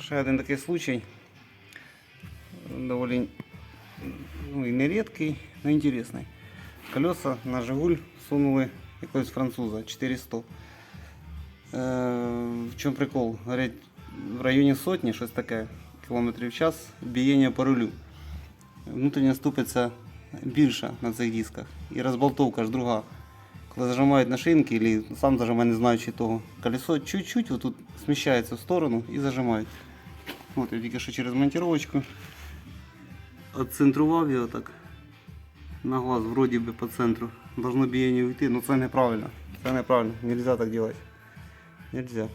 Ще один такий случай. Доволі ну, і не рідкий, но інтересний. Колеса на Жигуль сунули якогось француза 400. В чому прикол? Говорять, в районі сотні, щось таке, кілометрів в час, бієння по рулю. Внутрішня ступиця більша на цих дисках і розболтовка ж друга. Коли зажимають на шинки, або сам зажимаю, не знаючи того, колесо чуть-чуть отут сміщається в сторону і зажимають. От я тільки що через монтировочку отцентрував його так на глаз, вроді би по центру. Должно бієння уйти, але це неправильно. Це неправильно, нельзя так робити. Нельзя.